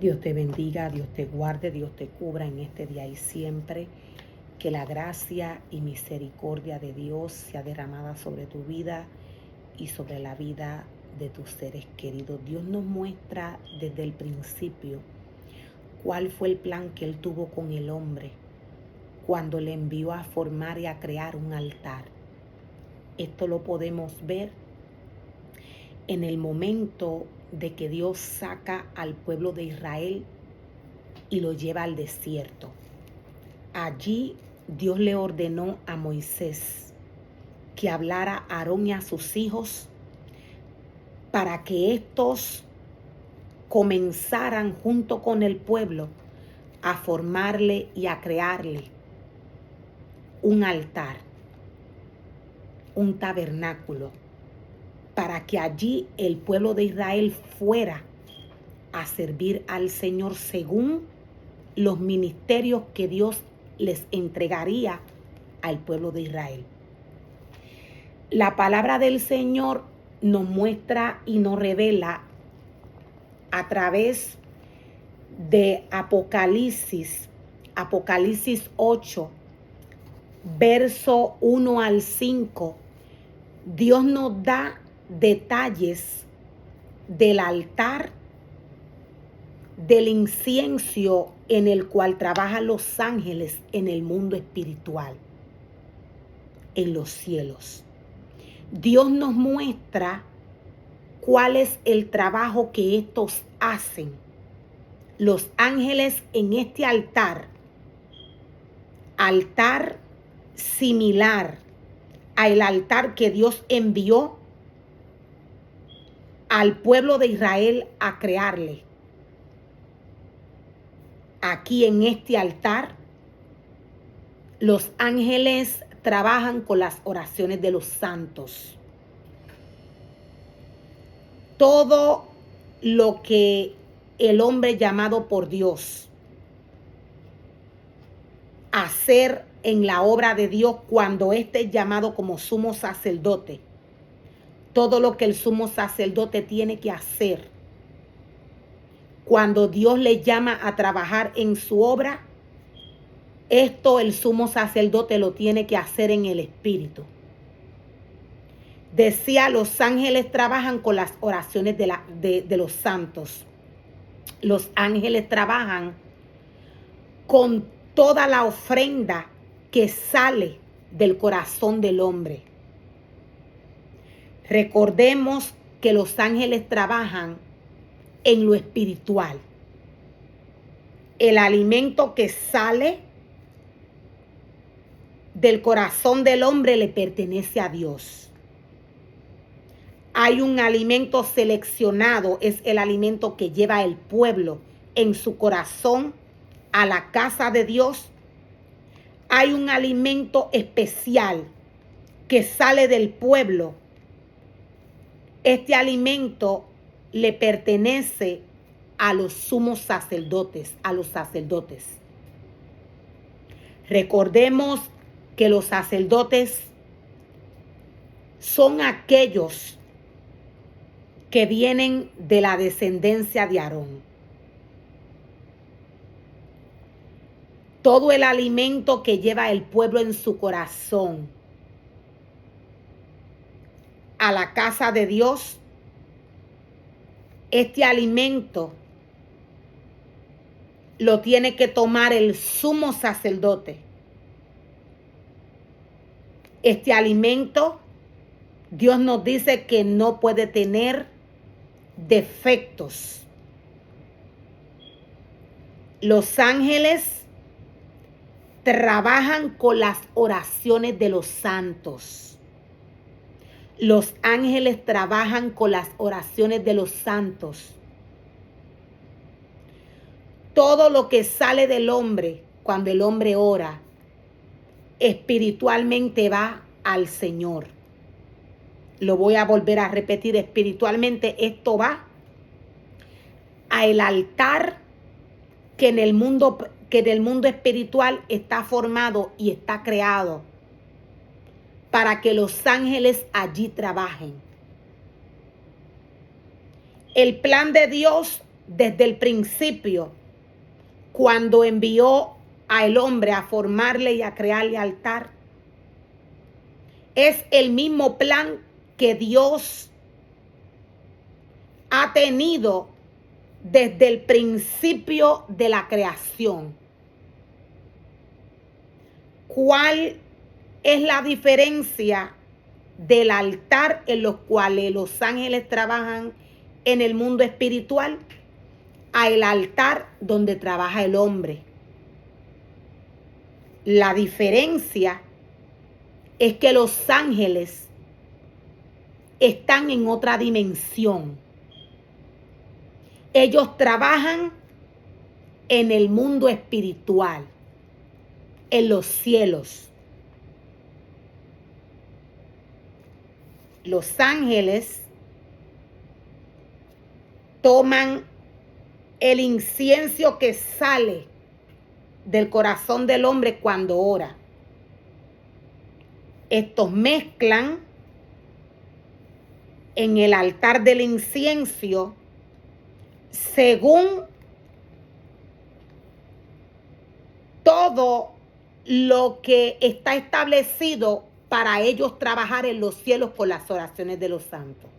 Dios te bendiga, Dios te guarde, Dios te cubra en este día y siempre. Que la gracia y misericordia de Dios sea derramada sobre tu vida y sobre la vida de tus seres queridos. Dios nos muestra desde el principio cuál fue el plan que Él tuvo con el hombre cuando le envió a formar y a crear un altar. Esto lo podemos ver en el momento de que Dios saca al pueblo de Israel y lo lleva al desierto. Allí Dios le ordenó a Moisés que hablara a Aarón y a sus hijos para que estos comenzaran junto con el pueblo a formarle y a crearle un altar, un tabernáculo, para que allí el pueblo de Israel fuera a servir al Señor según los ministerios que Dios les entregaría al pueblo de Israel. La palabra del Señor nos muestra y nos revela a través de Apocalipsis 8, verso 1 al 5. Dios nos da detalles del altar, del incienso en el cual trabajan los ángeles en el mundo espiritual, en los cielos. Dios nos muestra cuál es el trabajo que estos hacen. Los ángeles en este altar similar al altar que Dios envió al pueblo de Israel a crearle. Aquí en este altar, los ángeles trabajan con las oraciones de los santos. Todo lo que el hombre llamado por Dios a hacer en la obra de Dios cuando éste es llamado como sumo sacerdote, todo lo que el sumo sacerdote tiene que hacer cuando Dios le llama a trabajar en su obra, esto el sumo sacerdote lo tiene que hacer en el espíritu. Decía, los ángeles trabajan con las oraciones de los santos. Los ángeles trabajan con toda la ofrenda que sale del corazón del hombre. Recordemos que los ángeles trabajan en lo espiritual. El alimento que sale del corazón del hombre le pertenece a Dios. Hay un alimento seleccionado, es el alimento que lleva el pueblo en su corazón a la casa de Dios. Hay un alimento especial que sale del pueblo. Este alimento le pertenece a los sumos sacerdotes, a los sacerdotes. Recordemos que los sacerdotes son aquellos que vienen de la descendencia de Aarón. Todo el alimento que lleva el pueblo en su corazón a la casa de Dios, este alimento lo tiene que tomar el sumo sacerdote. Este alimento, Dios nos dice que no puede tener defectos. Los ángeles trabajan con las oraciones de los santos. Los ángeles trabajan con las oraciones de los santos. Todo lo que sale del hombre cuando el hombre ora, espiritualmente va al Señor. Lo voy a volver a repetir, espiritualmente esto va al altar que en el mundo espiritual está formado y está creado para que los ángeles allí trabajen. El plan de Dios desde el principio, cuando envió al hombre a formarle y a crearle altar. Es el mismo plan que Dios ha tenido desde el principio de la creación. ¿Cuál es la diferencia del altar en los cuales los ángeles trabajan en el mundo espiritual a el altar donde trabaja el hombre? La diferencia es que los ángeles están en otra dimensión. Ellos trabajan en el mundo espiritual, en los cielos. Los ángeles toman el incienso que sale del corazón del hombre cuando ora. Estos mezclan en el altar del incienso según todo lo que está establecido para ellos trabajar en los cielos con las oraciones de los santos.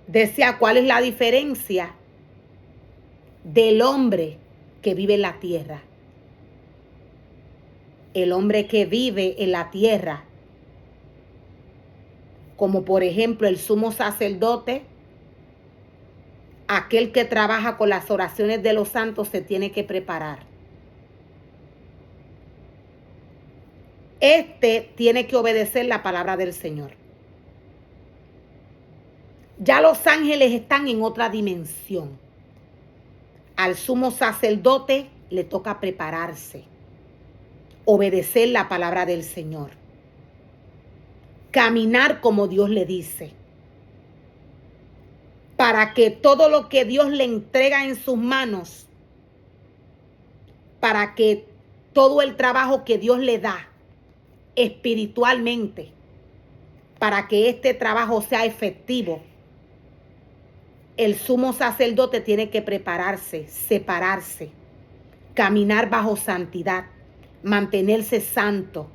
Decía, ¿cuál es la diferencia del hombre que vive en la tierra? El hombre que vive en la tierra, como por ejemplo el sumo sacerdote, aquel que trabaja con las oraciones de los santos, se tiene que preparar. Este tiene que obedecer la palabra del Señor. Ya los ángeles están en otra dimensión. Al sumo sacerdote le toca prepararse, obedecer la palabra del Señor, caminar como Dios le dice, para que todo lo que Dios le entrega en sus manos, para que todo el trabajo que Dios le da espiritualmente, para que este trabajo sea efectivo, el sumo sacerdote tiene que prepararse, separarse, caminar bajo santidad, mantenerse santo.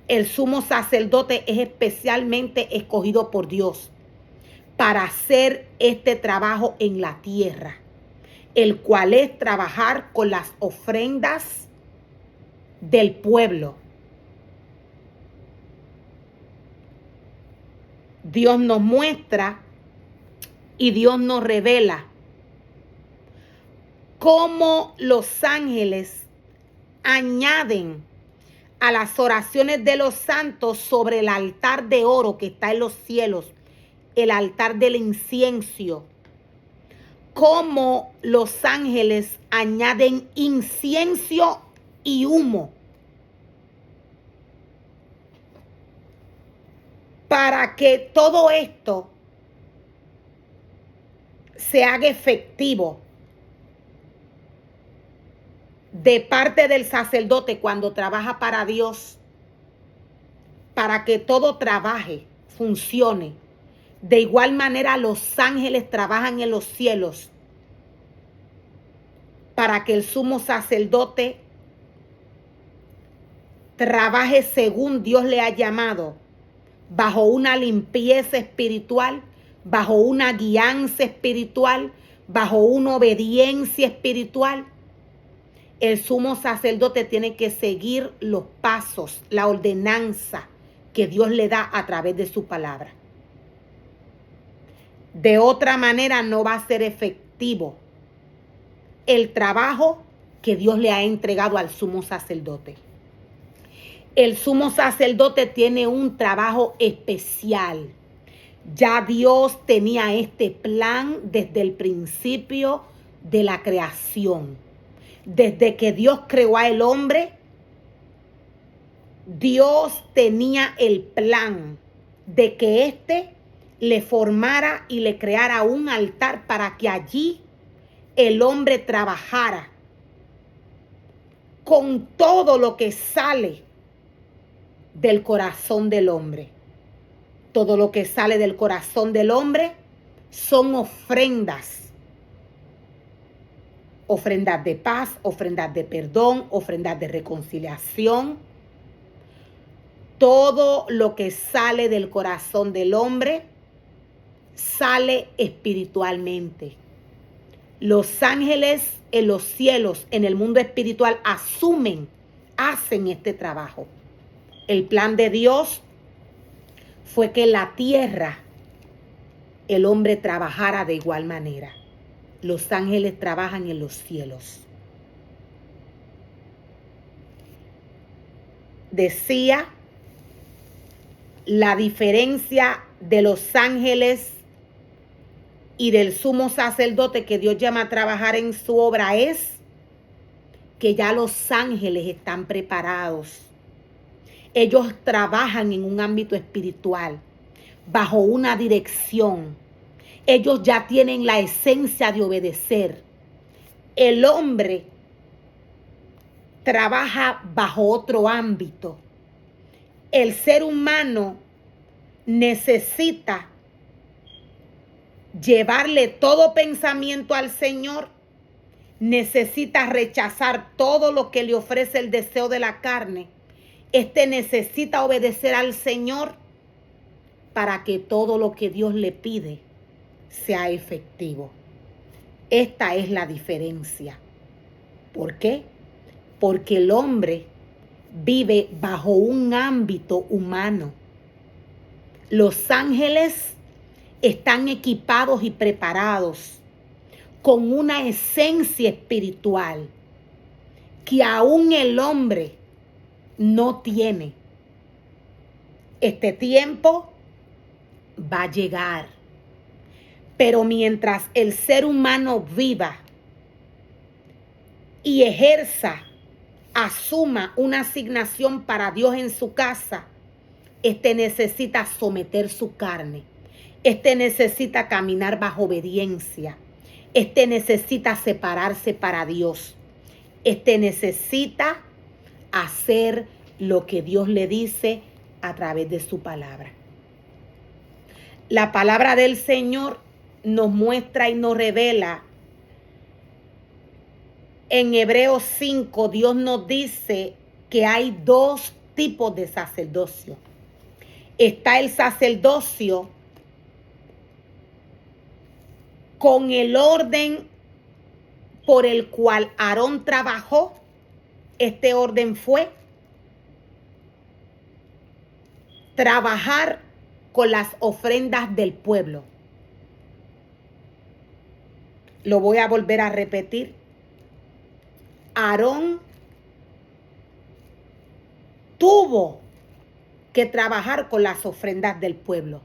El sumo sacerdote es especialmente escogido por Dios para hacer este trabajo en la tierra, el cual es trabajar con las ofrendas del pueblo. Dios nos muestra y Dios nos revela cómo los ángeles añaden a las oraciones de los santos sobre el altar de oro que está en los cielos, el altar del incienso. Cómo los ángeles añaden incienso y humo para que todo esto se haga efectivo de parte del sacerdote cuando trabaja para Dios, para que todo trabaje, funcione. De igual manera los ángeles trabajan en los cielos para que el sumo sacerdote trabaje según Dios le ha llamado, bajo una limpieza espiritual, bajo una guianza espiritual, bajo una obediencia espiritual. El sumo sacerdote tiene que seguir los pasos, la ordenanza que Dios le da a través de su palabra. De otra manera no va a ser efectivo el trabajo que Dios le ha entregado al sumo sacerdote. El sumo sacerdote tiene un trabajo especial. Ya Dios tenía este plan desde el principio de la creación. Desde que Dios creó al hombre, Dios tenía el plan de que éste le formara y le creara un altar para que allí el hombre trabajara con todo lo que sale del corazón del hombre. Todo lo que sale del corazón del hombre son ofrendas. Ofrendas de paz, ofrendas de perdón, ofrendas de reconciliación. Todo lo que sale del corazón del hombre sale espiritualmente. Los ángeles en los cielos, en el mundo espiritual, hacen este trabajo. El plan de Dios fue que en la tierra el hombre trabajara de igual manera. Los ángeles trabajan en los cielos. Decía la diferencia de los ángeles y del sumo sacerdote que Dios llama a trabajar en su obra es que ya los ángeles están preparados. Ellos trabajan en un ámbito espiritual, bajo una dirección. Ellos ya tienen la esencia de obedecer. El hombre trabaja bajo otro ámbito. El ser humano necesita llevarle todo pensamiento al Señor, necesita rechazar todo lo que le ofrece el deseo de la carne. Necesita obedecer al Señor para que todo lo que Dios le pide sea efectivo. Esta es la diferencia. ¿Por qué? Porque el hombre vive bajo un ámbito humano. Los ángeles están equipados y preparados con una esencia espiritual que aún el hombre no tiene. Este tiempo va a llegar, pero mientras el ser humano viva y ejerza, asuma una asignación para Dios en su casa, necesita someter su carne. Necesita caminar bajo obediencia. Necesita separarse para Dios. Necesita hacer lo que Dios le dice a través de su palabra. La palabra del Señor nos muestra y nos revela. En Hebreos 5, Dios nos dice que hay dos tipos de sacerdocio. Está el sacerdocio con el orden por el cual Aarón trabajó. Este orden fue trabajar con las ofrendas del pueblo. Lo voy a volver a repetir. Aarón tuvo que trabajar con las ofrendas del pueblo.